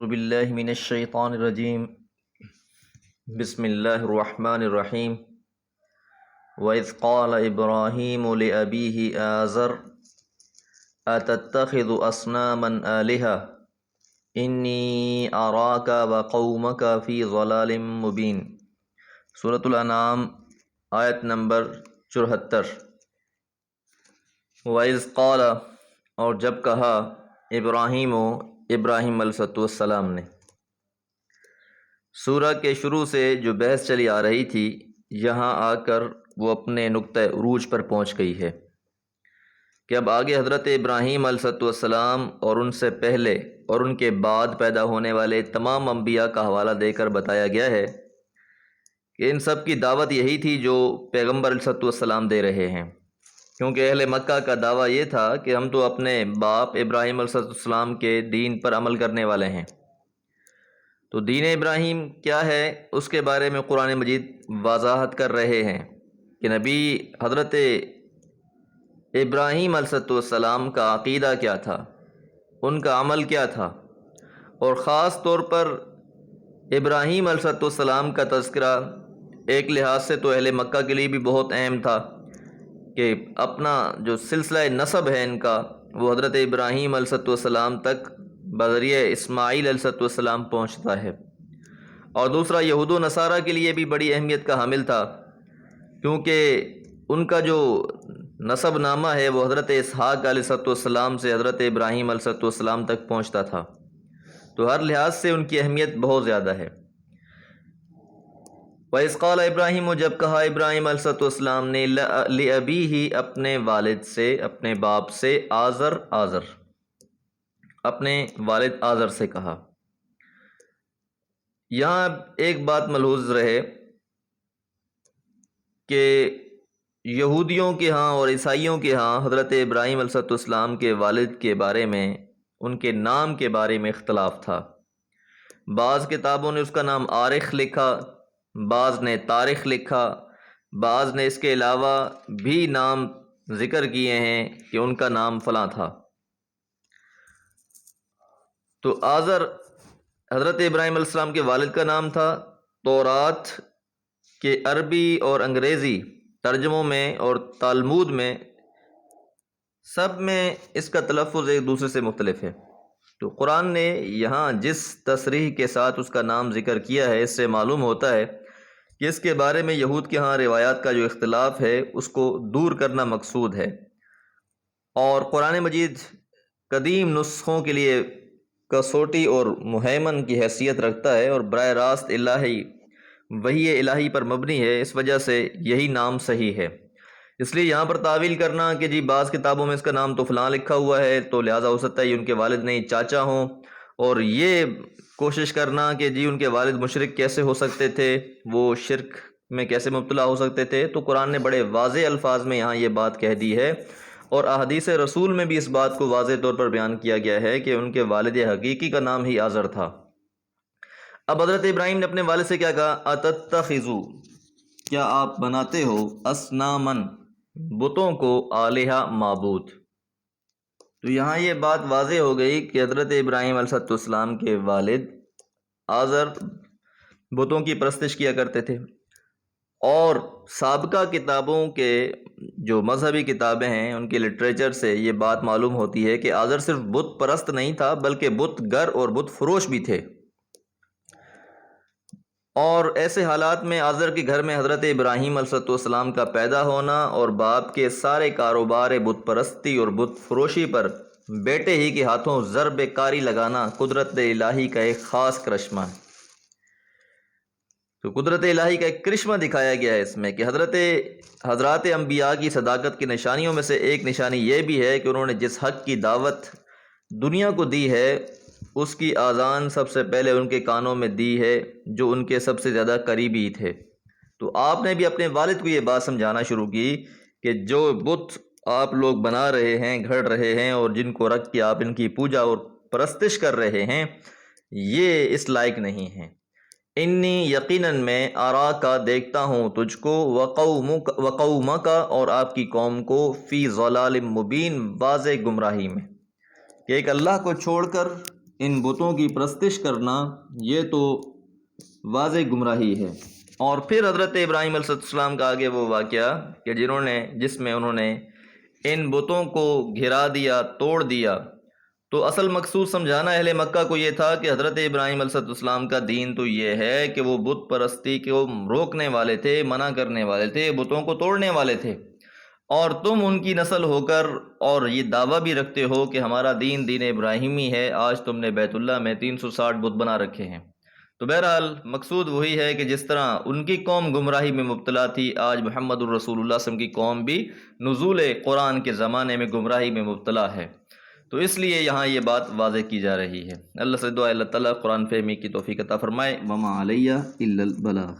باللہ من الشیطان الرجیم بسم اللہ الرحمن الرحیم وَإِذْ قَالَ إِبْرَاهِيمُ لِأَبِيهِ آزَرَ أَتَتَّخِذُ أَصْنَامًا آلِهَةً إِنِّي أَرَاكَ وَقَوْمَكَ فِي ضَلَالٍ مُبِينٍ۔ سورۃ الانعام آیت نمبر 74۔ وَإِذْ قَالَ، اور جب کہا، ابراہیم علیہ السلام نے۔ سورہ کے شروع سے جو بحث چلی آ رہی تھی، یہاں آ کر وہ اپنے نقطہ عروج پر پہنچ گئی ہے کہ اب آگے حضرت ابراہیم علیہ السلام اور ان سے پہلے اور ان کے بعد پیدا ہونے والے تمام انبیاء کا حوالہ دے کر بتایا گیا ہے کہ ان سب کی دعوت یہی تھی جو پیغمبر علیہ السلام دے رہے ہیں، کیونکہ اہل مکہ کا دعویٰ یہ تھا کہ ہم تو اپنے باپ ابراہیم علیہ السلام کے دین پر عمل کرنے والے ہیں۔ تو دین ابراہیم کیا ہے اس کے بارے میں قرآن مجید وضاحت کر رہے ہیں کہ نبی حضرت ابراہیم علیہ السلام کا عقیدہ کیا تھا، ان کا عمل کیا تھا، اور خاص طور پر ابراہیم علیہ السلام کا تذکرہ ایک لحاظ سے تو اہل مکہ کے لیے بھی بہت اہم تھا کہ اپنا جو سلسلہ نسب ہے ان کا وہ حضرت ابراہیم علیہ السلام تک بذریعہ اسماعیل علیہ السلام پہنچتا ہے، اور دوسرا یہود و نصارہ کے لیے بھی بڑی اہمیت کا حامل تھا، کیونکہ ان کا جو نسب نامہ ہے وہ حضرت اسحاق علیہ السلام سے حضرت ابراہیم علیہ السلام تک پہنچتا تھا، تو ہر لحاظ سے ان کی اہمیت بہت زیادہ ہے۔ وَإِذْ قَالَ إِبْرَاهِيمُ، جب کہا ابراہیم علیہ السلام نے، لِأَبِيهِ، اپنے والد سے، اپنے باپ سے، آزر اپنے والد آزر سے کہا۔ یہاں ایک بات ملحوظ رہے کہ یہودیوں کے ہاں اور عیسائیوں کے ہاں حضرت ابراہیم علیہ السلام کے والد کے بارے میں، ان کے نام کے بارے میں اختلاف تھا۔ بعض کتابوں نے اس کا نام آرخ لکھا، بعض نے تاریخ لکھا، بعض نے اس کے علاوہ بھی نام ذکر کیے ہیں کہ ان کا نام فلاں تھا۔ تو آزر حضرت ابراہیم علیہ السلام کے والد کا نام تھا۔ تورات کے عربی اور انگریزی ترجموں میں اور تالمود میں سب میں اس کا تلفظ ایک دوسرے سے مختلف ہے، تو قرآن نے یہاں جس تصریح کے ساتھ اس کا نام ذکر کیا ہے، اس سے معلوم ہوتا ہے کہ اس کے بارے میں یہود کے ہاں روایات کا جو اختلاف ہے اس کو دور کرنا مقصود ہے، اور قرآن مجید قدیم نسخوں کے لیے کسوٹی اور مہیمن کی حیثیت رکھتا ہے، اور براہ راست الہی وحی الہی پر مبنی ہے، اس وجہ سے یہی نام صحیح ہے۔ اس لیے یہاں پر تعویل کرنا کہ جی بعض کتابوں میں اس کا نام تو فلاں لکھا ہوا ہے، تو لہٰذا ہو سکتا ہے یہ ان کے والد نہیں چاچا ہوں، اور یہ کوشش کرنا کہ جی ان کے والد مشرک کیسے ہو سکتے تھے، وہ شرک میں کیسے مبتلا ہو سکتے تھے، تو قرآن نے بڑے واضح الفاظ میں یہاں یہ بات کہہ دی ہے، اور احادیث رسول میں بھی اس بات کو واضح طور پر بیان کیا گیا ہے کہ ان کے والد حقیقی کا نام ہی آزر تھا۔ اب حضرت ابراہیم نے اپنے والد سے کیا کہا؟ اتتخذو، کیا آپ بناتے ہو، اصنامن، بتوں کو، آلہہ، معبود۔ تو یہاں یہ بات واضح ہو گئی کہ حضرت ابراہیم علیہ السلام کے والد آزر بتوں کی پرستش کیا کرتے تھے، اور سابقہ کتابوں کے جو مذہبی کتابیں ہیں ان کے لٹریچر سے یہ بات معلوم ہوتی ہے کہ آزر صرف بت پرست نہیں تھا بلکہ بت گر اور بت فروش بھی تھے، اور ایسے حالات میں آزر کے گھر میں حضرت ابراہیم علیہ السلام کا پیدا ہونا اور باپ کے سارے کاروبار بت پرستی اور بت فروشی پر بیٹے ہی کے ہاتھوں ضرب کاری لگانا قدرت الہی کا ایک خاص کرشمہ ہے۔ تو قدرت الہی کا ایک کرشمہ دکھایا گیا ہے اس میں کہ حضرات انبیاء کی صداقت کی نشانیوں میں سے ایک نشانی یہ بھی ہے کہ انہوں نے جس حق کی دعوت دنیا کو دی ہے اس کی آذان سب سے پہلے ان کے کانوں میں دی ہے جو ان کے سب سے زیادہ قریبی تھے۔ تو آپ نے بھی اپنے والد کو یہ بات سمجھانا شروع کی کہ جو بت آپ لوگ بنا رہے ہیں، گھڑ رہے ہیں، اور جن کو رکھ کے آپ ان کی پوجا اور پرستش کر رہے ہیں، یہ اس لائق نہیں ہیں۔ انی، یقیناً میں، آرا کا دیکھتا ہوں تجھ کو، وقومک، اور آپ کی قوم کو، فی ضلال مبین، واضح گمراہی میں، کہ ایک اللہ کو چھوڑ کر ان بتوں کی پرستش کرنا یہ تو واضح گمراہی ہے۔ اور پھر حضرت ابراہیم علیہ السلام کا آگے وہ واقعہ کہ جس میں انہوں نے ان بتوں کو گھرا دیا، توڑ دیا۔ تو اصل مقصود سمجھانا اہل مکہ کو یہ تھا کہ حضرت ابراہیم علیہ السلام کا دین تو یہ ہے کہ وہ بت پرستی کو روکنے والے تھے، منع کرنے والے تھے، بتوں کو توڑنے والے تھے، اور تم ان کی نسل ہو کر اور یہ دعویٰ بھی رکھتے ہو کہ ہمارا دین دین ابراہیمی ہے، آج تم نے بیت اللہ میں 360 بت بنا رکھے ہیں۔ تو بہرحال مقصود وہی ہے کہ جس طرح ان کی قوم گمراہی میں مبتلا تھی، آج محمد الرسول اللہ صلی اللہ علیہ وسلم کی قوم بھی نزول قرآن کے زمانے میں گمراہی میں مبتلا ہے۔ تو اس لیے یہاں یہ بات واضح کی جا رہی ہے۔ اللہ سے دعا اللہ تعالیٰ قرآن فہمی کی توفیق عطا فرمائے۔ وما علیہ الا البلاغ۔